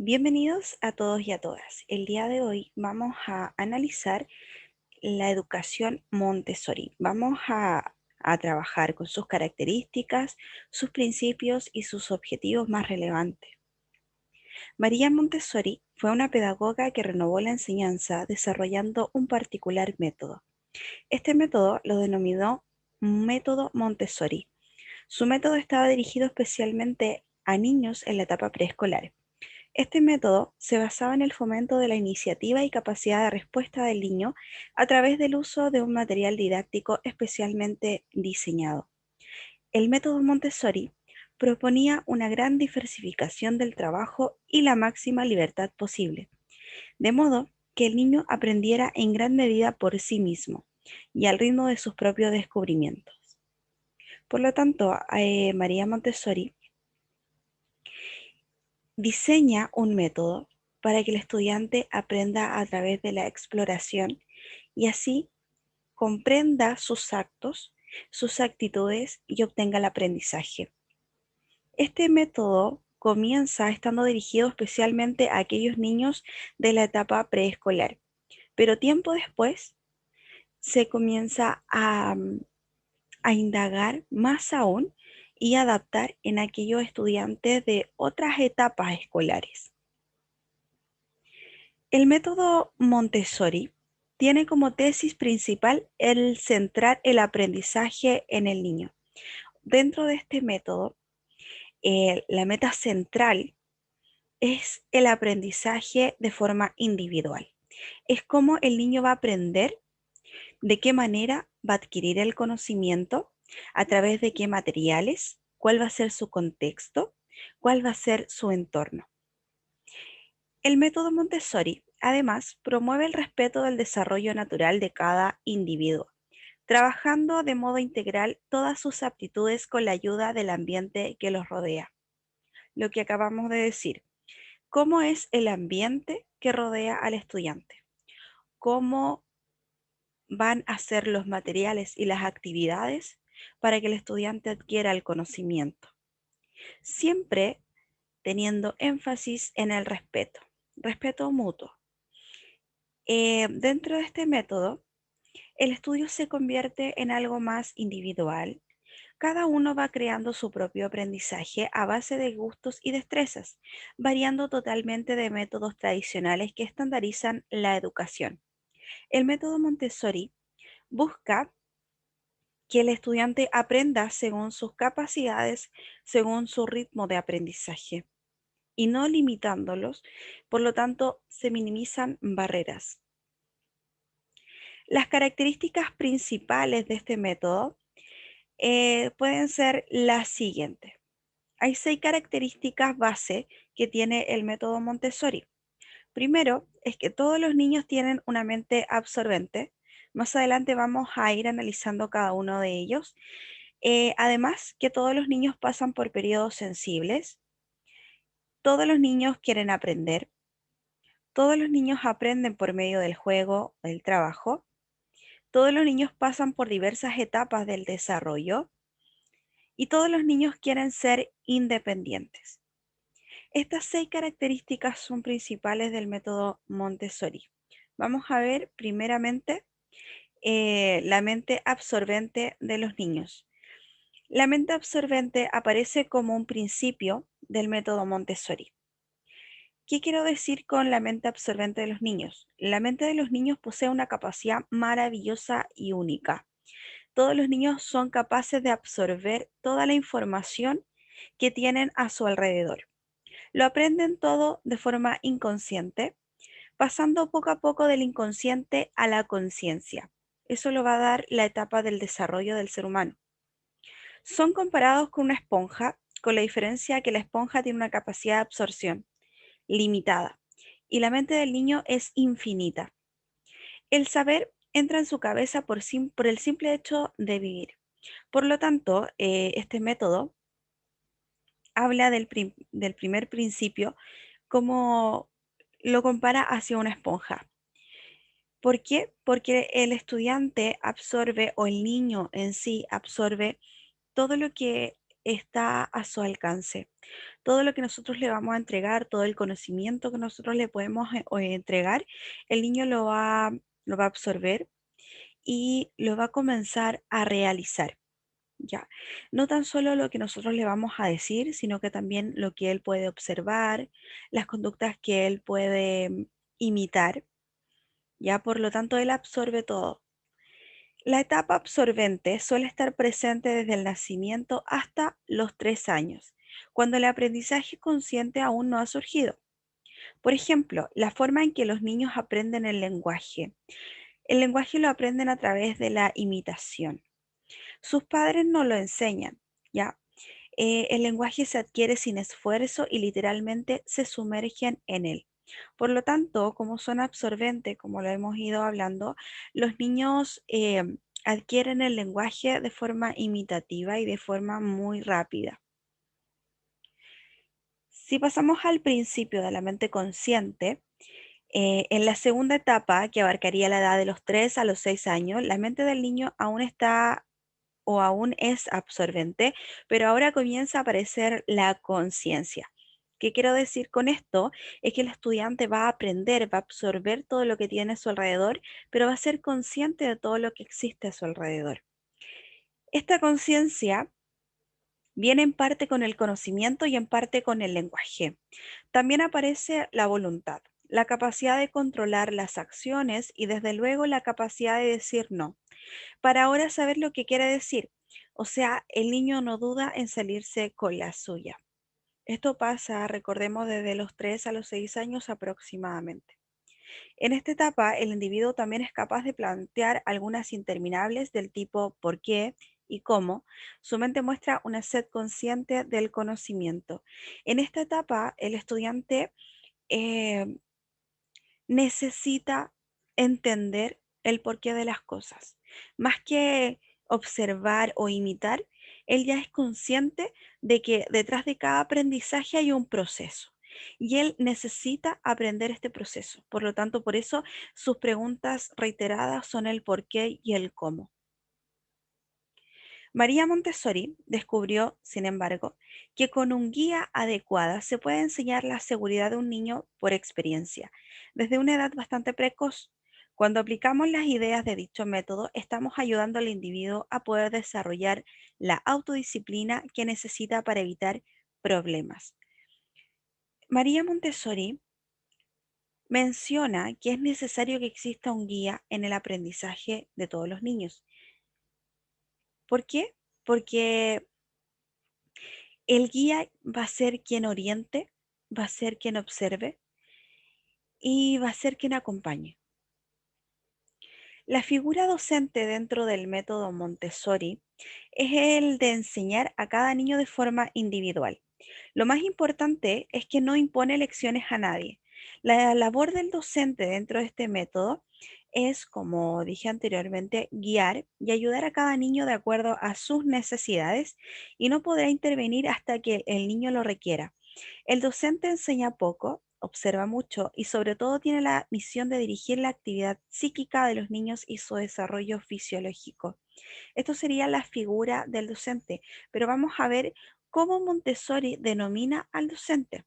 Bienvenidos a todos y a todas. El día de hoy vamos a analizar la educación Montessori. Vamos a trabajar con sus características, sus principios y sus objetivos más relevantes. María Montessori fue una pedagoga que renovó la enseñanza desarrollando un particular método. Este método lo denominó método Montessori. Su método estaba dirigido especialmente a niños en la etapa preescolar. Este método se basaba en el fomento de la iniciativa y capacidad de respuesta del niño a través del uso de un material didáctico especialmente diseñado. El método Montessori proponía una gran diversificación del trabajo y la máxima libertad posible, de modo que el niño aprendiera en gran medida por sí mismo y al ritmo de sus propios descubrimientos. Por lo tanto, María Montessori diseña un método para que el estudiante aprenda a través de la exploración y así comprenda sus actos, sus actitudes y obtenga el aprendizaje. Este método comienza estando dirigido especialmente a aquellos niños de la etapa preescolar, pero tiempo después se comienza a indagar más aún y adaptar en aquellos estudiantes de otras etapas escolares. El método Montessori tiene como tesis principal el centrar el aprendizaje en el niño. Dentro de este método, la meta central es el aprendizaje de forma individual. Es cómo el niño va a aprender, de qué manera va a adquirir el conocimiento, a través de qué materiales, cuál va a ser su contexto, cuál va a ser su entorno. El método Montessori, además, promueve el respeto del desarrollo natural de cada individuo, trabajando de modo integral todas sus aptitudes con la ayuda del ambiente que los rodea. Lo que acabamos de decir, ¿cómo es el ambiente que rodea al estudiante? ¿Cómo van a ser los materiales y las actividades para que el estudiante adquiera el conocimiento? Siempre teniendo énfasis en el respeto, respeto mutuo. Dentro de este método, el estudio se convierte en algo más individual. Cada uno va creando su propio aprendizaje a base de gustos y destrezas, variando totalmente de métodos tradicionales que estandarizan la educación. El método Montessori busca que el estudiante aprenda según sus capacidades, según su ritmo de aprendizaje y no limitándolos, por lo tanto se minimizan barreras. Las características principales de este método pueden ser las siguientes. Hay 6 características base que tiene el método Montessori. Primero, es que todos los niños tienen una mente absorbente. Más adelante vamos a ir analizando cada uno de ellos. Además, que todos los niños pasan por periodos sensibles. Todos los niños quieren aprender. Todos los niños aprenden por medio del juego, del trabajo. Todos los niños pasan por diversas etapas del desarrollo y todos los niños quieren ser independientes. Estas 6 características son principales del método Montessori. Vamos a ver primeramente la mente absorbente de los niños. La mente absorbente aparece como un principio del método Montessori. ¿Qué quiero decir con la mente absorbente de los niños? La mente de los niños posee una capacidad maravillosa y única. Todos los niños son capaces de absorber toda la información que tienen a su alrededor. Lo aprenden todo de forma inconsciente, pasando poco a poco del inconsciente a la conciencia. Eso lo va a dar la etapa del desarrollo del ser humano. Son comparados con una esponja, con la diferencia que la esponja tiene una capacidad de absorción limitada y la mente del niño es infinita. El saber entra en su cabeza por el simple hecho de vivir. Por lo tanto, este método habla del primer principio como lo compara hacia una esponja. ¿Por qué? Porque el estudiante absorbe o el niño en sí absorbe todo lo que está a su alcance. Todo lo que nosotros le vamos a entregar, todo el conocimiento que nosotros le podemos entregar, el niño lo va a absorber y lo va a comenzar a realizar. Ya, no tan solo lo que nosotros le vamos a decir, sino que también lo que él puede observar, las conductas que él puede imitar, ya, por lo tanto, él absorbe todo. La etapa absorbente suele estar presente desde el nacimiento hasta los 3 años, cuando el aprendizaje consciente aún no ha surgido. Por ejemplo, la forma en que los niños aprenden el lenguaje. El lenguaje lo aprenden a través de la imitación. Sus padres no lo enseñan, ¿ya? El lenguaje se adquiere sin esfuerzo y literalmente se sumergen en él. Por lo tanto, como son absorbentes, como lo hemos ido hablando, los niños adquieren el lenguaje de forma imitativa y de forma muy rápida. Si pasamos al principio de la mente consciente, en la segunda etapa, que abarcaría la edad de los 3 a los 6 años, la mente del niño aún está o aún es absorbente, pero ahora comienza a aparecer la conciencia. ¿Qué quiero decir con esto? Es que el estudiante va a aprender, va a absorber todo lo que tiene a su alrededor, pero va a ser consciente de todo lo que existe a su alrededor. Esta conciencia viene en parte con el conocimiento y en parte con el lenguaje. También aparece la voluntad, la capacidad de controlar las acciones y desde luego la capacidad de decir no para ahora saber lo que quiere decir. O sea, el niño no duda en salirse con la suya. Esto pasa, recordemos, desde los 3 a los 6 años aproximadamente. En esta etapa, el individuo también es capaz de plantear algunas interminables del tipo por qué y cómo. Su mente muestra una sed consciente del conocimiento. En esta etapa, el estudiante eh, necesita entender el porqué de las cosas. Más que observar o imitar, él ya es consciente de que detrás de cada aprendizaje hay un proceso y él necesita aprender este proceso. Por lo tanto, por eso sus preguntas reiteradas son el por qué y el cómo. María Montessori descubrió, sin embargo, que con un guía adecuada se puede enseñar la seguridad de un niño por experiencia, desde una edad bastante precoz. Cuando aplicamos las ideas de dicho método, estamos ayudando al individuo a poder desarrollar la autodisciplina que necesita para evitar problemas. María Montessori menciona que es necesario que exista un guía en el aprendizaje de todos los niños. ¿Por qué? Porque el guía va a ser quien oriente, va a ser quien observe y va a ser quien acompañe. La figura docente dentro del método Montessori es el de enseñar a cada niño de forma individual. Lo más importante es que no impone lecciones a nadie. La labor del docente dentro de este método es, como dije anteriormente, guiar y ayudar a cada niño de acuerdo a sus necesidades y no podrá intervenir hasta que el niño lo requiera. El docente enseña poco, observa mucho y sobre todo tiene la misión de dirigir la actividad psíquica de los niños y su desarrollo fisiológico. Esto sería la figura del docente, pero vamos a ver cómo Montessori denomina al docente.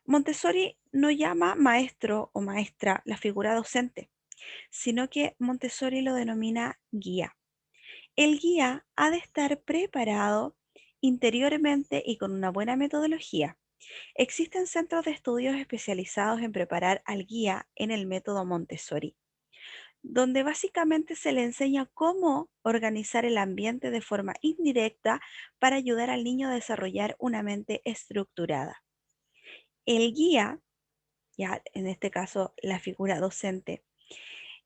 Montessori no llama maestro o maestra la figura docente, sino que Montessori lo denomina guía. El guía ha de estar preparado interiormente y con una buena metodología. Existen centros de estudios especializados en preparar al guía en el método Montessori, donde básicamente se le enseña cómo organizar el ambiente de forma indirecta para ayudar al niño a desarrollar una mente estructurada. El guía, ya en este caso la figura docente,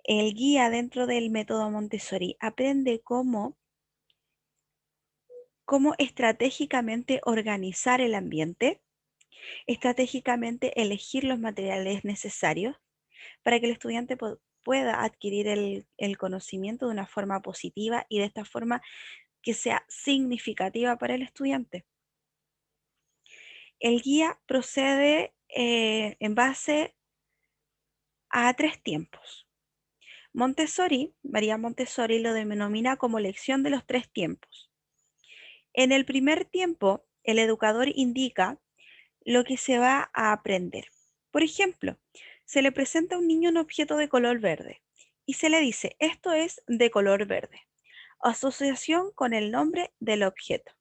el guía dentro del método Montessori aprende cómo estratégicamente organizar el ambiente, estratégicamente elegir los materiales necesarios para que el estudiante pueda adquirir el conocimiento de una forma positiva y de esta forma que sea significativa para el estudiante. El guía procede en base a 3 tiempos. María Montessori lo denomina como lección de los 3 tiempos. En el primer tiempo, el educador indica lo que se va a aprender. Por ejemplo, se le presenta a un niño un objeto de color verde y se le dice, esto es de color verde. Asociación con el nombre del objeto.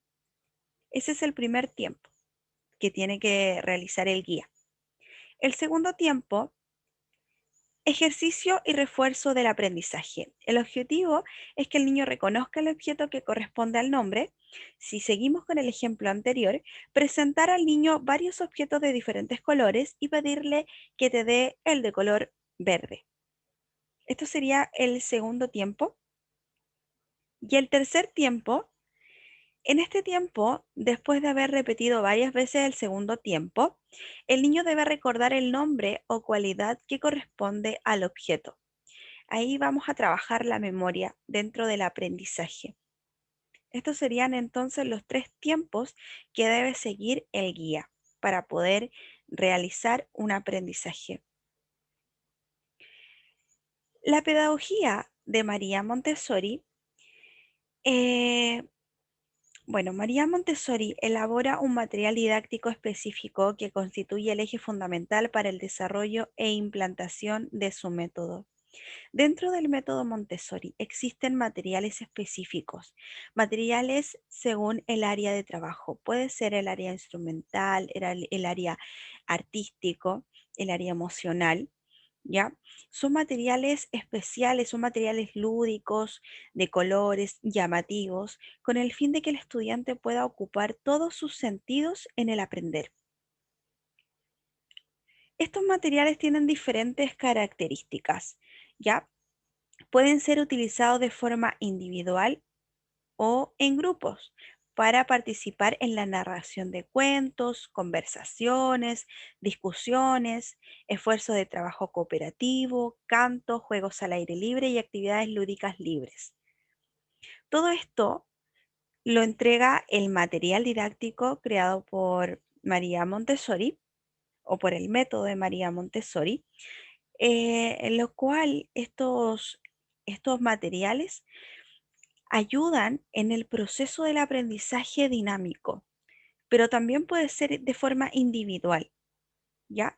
Ese es el primer tiempo que tiene que realizar el guía. El segundo tiempo, ejercicio y refuerzo del aprendizaje. El objetivo es que el niño reconozca el objeto que corresponde al nombre. Si seguimos con el ejemplo anterior, presentar al niño varios objetos de diferentes colores y pedirle que te dé el de color verde. Esto sería el segundo tiempo. Y el tercer tiempo, en este tiempo, después de haber repetido varias veces el segundo tiempo, el niño debe recordar el nombre o cualidad que corresponde al objeto. Ahí vamos a trabajar la memoria dentro del aprendizaje. Estos serían entonces los 3 tiempos que debe seguir el guía para poder realizar un aprendizaje. La pedagogía de María Montessori, eh, María Montessori elabora un material didáctico específico que constituye el eje fundamental para el desarrollo e implantación de su método. Dentro del método Montessori existen materiales específicos, materiales según el área de trabajo. Puede ser el área instrumental, el área artístico, el área emocional, ¿ya? Son materiales especiales, son materiales lúdicos, de colores, llamativos, con el fin de que el estudiante pueda ocupar todos sus sentidos en el aprender. Estos materiales tienen diferentes características, ¿ya? Pueden ser utilizados de forma individual o en grupos para participar en la narración de cuentos, conversaciones, discusiones, esfuerzos de trabajo cooperativo, canto, juegos al aire libre y actividades lúdicas libres. Todo esto lo entrega el material didáctico creado por María Montessori o por el método de María Montessori, en lo cual estos materiales ayudan en el proceso del aprendizaje dinámico, pero también puede ser de forma individual, ¿ya?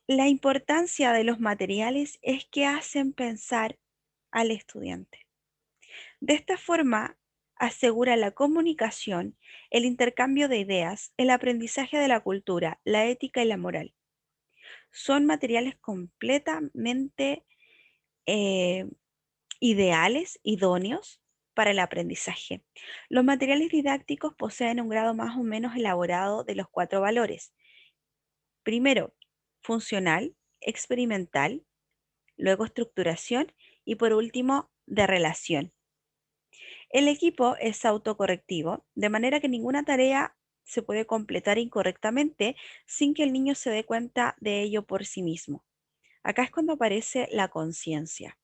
La importancia de los materiales es que hacen pensar al estudiante. De esta forma, asegura la comunicación, el intercambio de ideas, el aprendizaje de la cultura, la ética y la moral. Son materiales completamente eh, ideales, idóneos para el aprendizaje. Los materiales didácticos poseen un grado más o menos elaborado de los 4 valores. Primero, funcional, experimental, luego estructuración y por último, de relación. El equipo es autocorrectivo, de manera que ninguna tarea se puede completar incorrectamente sin que el niño se dé cuenta de ello por sí mismo. Acá es cuando aparece la conciencia.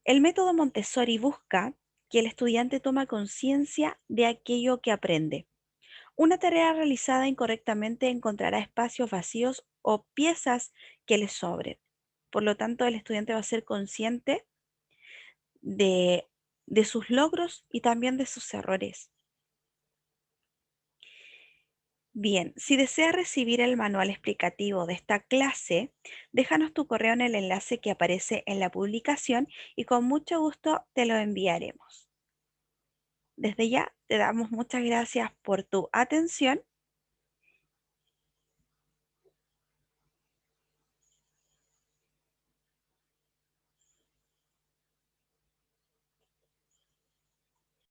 El método Montessori busca que el estudiante tome conciencia de aquello que aprende. Una tarea realizada incorrectamente encontrará espacios vacíos o piezas que le sobren. Por lo tanto, el estudiante va a ser consciente de, de sus logros y también de sus errores. Bien, si deseas recibir el manual explicativo de esta clase, déjanos tu correo en el enlace que aparece en la publicación y con mucho gusto te lo enviaremos. Desde ya te damos muchas gracias por tu atención